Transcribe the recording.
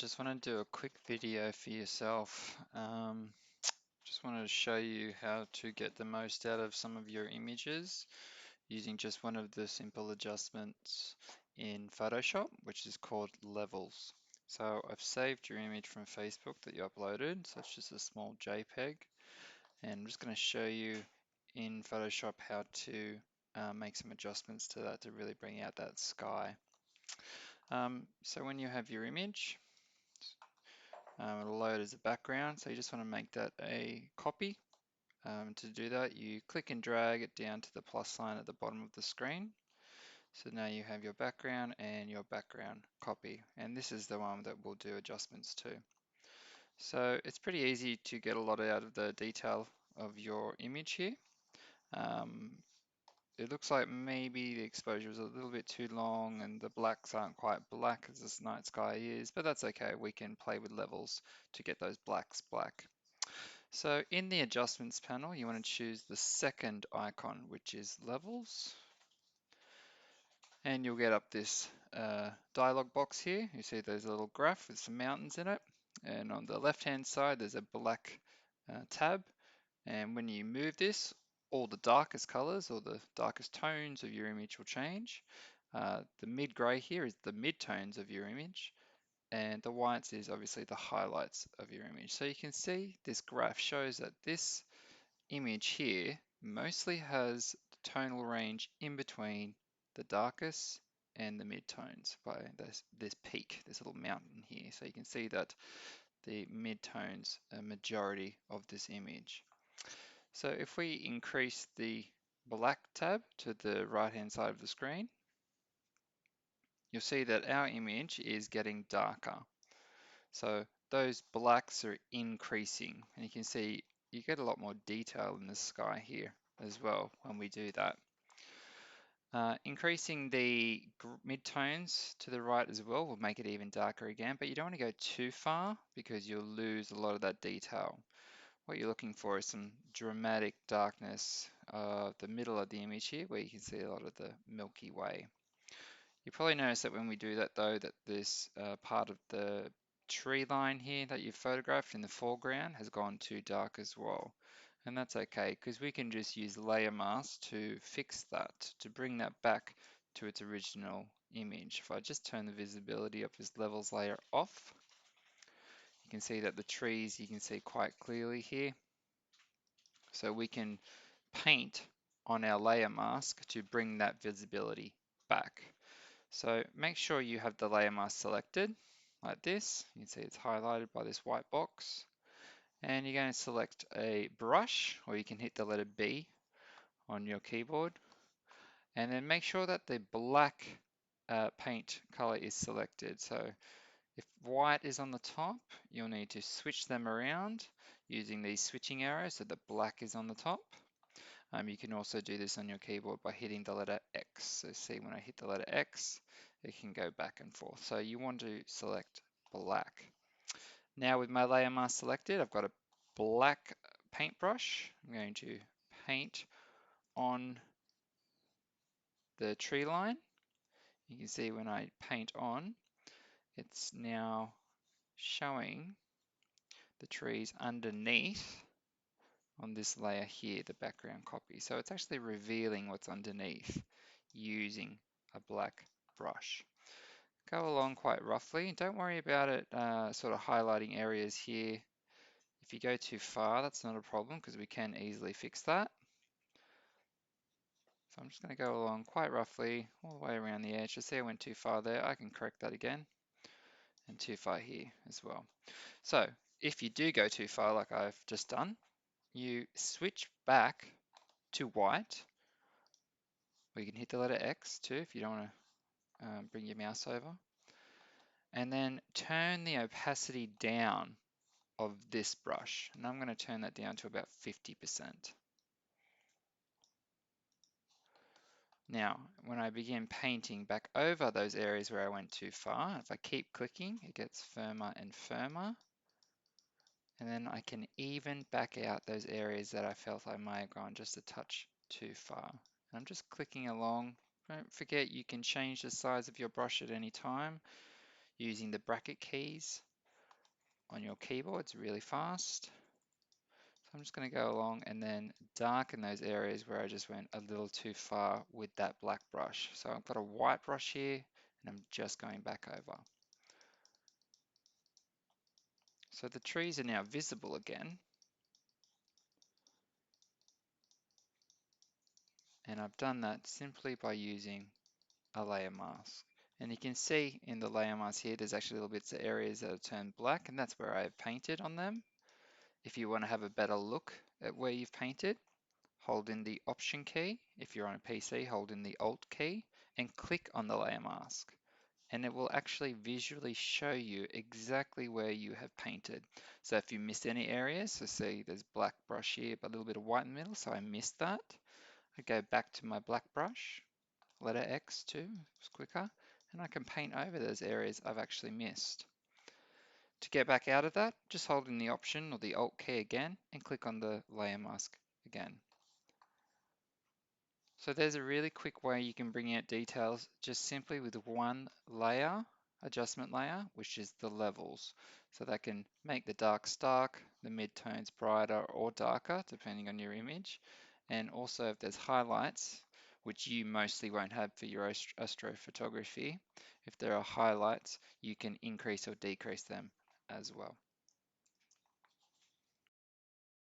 Just want to do a quick video for yourself. Just wanted to show you how to get the most out of some of your images using just one of the simple adjustments in Photoshop, which is called levels. So I've saved your image from Facebook that you uploaded, so it's just a small JPEG, and I'm just going to show you in Photoshop how to make some adjustments to that to really bring out that sky. So when you have your image, it'll load as a background, so you just want to make that a copy. To do that, you click and drag it down to the plus sign at the bottom of the screen. So now you have your background and your background copy, and this is the one that we'll do adjustments to. So it's pretty easy to get a lot out of the detail of your image here. Um, it looks like maybe the exposure is a little bit too long and the blacks aren't quite black as this night sky is, but that's okay. We can play with levels to get those blacks black. So in the adjustments panel, you want to choose the second icon, which is levels. And you'll get up this dialog box here. You see there's a little graph with some mountains in it. And on the left-hand side, there's a black tab. And when you move this, all the darkest colors or the darkest tones of your image will change. The mid-gray here is the mid-tones of your image. And the whites is obviously the highlights of your image. So you can see this graph shows that this image here mostly has the tonal range in between the darkest and the mid-tones by this peak, this little mountain here. So you can see that the mid-tones are majority of this image. So if we increase the black tab to the right-hand side of the screen, you'll see that our image is getting darker. So those blacks are increasing, and you can see you get a lot more detail in the sky here as well when we do that. Increasing the mid-tones to the right as well will make it even darker again, but you don't want to go too far because you'll lose a lot of that detail. What you're looking for is some dramatic darkness of the middle of the image here where you can see a lot of the Milky Way. You probably notice that when we do that though, that this part of the tree line here that you photographed in the foreground has gone too dark as well. And that's okay, because we can just use layer mask to fix that, to bring that back to its original image. If I just turn the visibility of this levels layer off, you can see that the trees you can see quite clearly here. So we can paint on our layer mask to bring that visibility back. So make sure you have the layer mask selected like this. You can see it's highlighted by this white box. And you're going to select a brush, or you can hit the letter B on your keyboard. And then make sure that the black paint color is selected. So if white is on the top, you'll need to switch them around using these switching arrows so the black is on the top. You can also do this on your keyboard by hitting the letter X. So see when I hit the letter X, it can go back and forth. So you want to select black. Now with my layer mask selected, I've got a black paintbrush. I'm going to paint on the tree line. You can see when I paint on, it's now showing the trees underneath on this layer here, the background copy. So it's actually revealing what's underneath using a black brush. Go along quite roughly. Don't worry about it sort of highlighting areas here. If you go too far, that's not a problem because we can easily fix that. So I'm just going to go along quite roughly all the way around the edge. Just see I went too far there. I can correct that again. And too far here as well. So if you do go too far like I've just done, you switch back to white. Or you can hit the letter X too if you don't want to bring your mouse over. And then turn the opacity down of this brush. And I'm going to turn that down to about 50%. Now, when I begin painting back over those areas where I went too far, if I keep clicking, it gets firmer and firmer. And then I can even back out those areas that I felt I might have gone just a touch too far. And I'm just clicking along. Don't forget you can change the size of your brush at any time using the bracket keys. on your keyboards really fast. So I'm just going to go along and then darken those areas where I just went a little too far with that black brush. So I've got a white brush here and I'm just going back over. So the trees are now visible again. And I've done that simply by using a layer mask. And you can see in the layer mask here, there's actually little bits of areas that are turned black, and that's where I've painted on them. If you want to have a better look at where you've painted, hold in the Option key. If you're on a PC, hold in the Alt key and click on the layer mask. And it will actually visually show you exactly where you have painted. So if you missed any areas, so see there's black brush here, but a little bit of white in the middle, so I missed that. I go back to my black brush, letter X too, it's quicker, and I can paint over those areas I've actually missed. To get back out of that, just hold in the Option or the Alt key again and click on the layer mask again. So there's a really quick way you can bring out details just simply with one layer, adjustment layer, which is the levels. So that can make the darks dark, the midtones brighter or darker, depending on your image. And also if there's highlights, which you mostly won't have for your astrophotography, if there are highlights, you can increase or decrease them as well.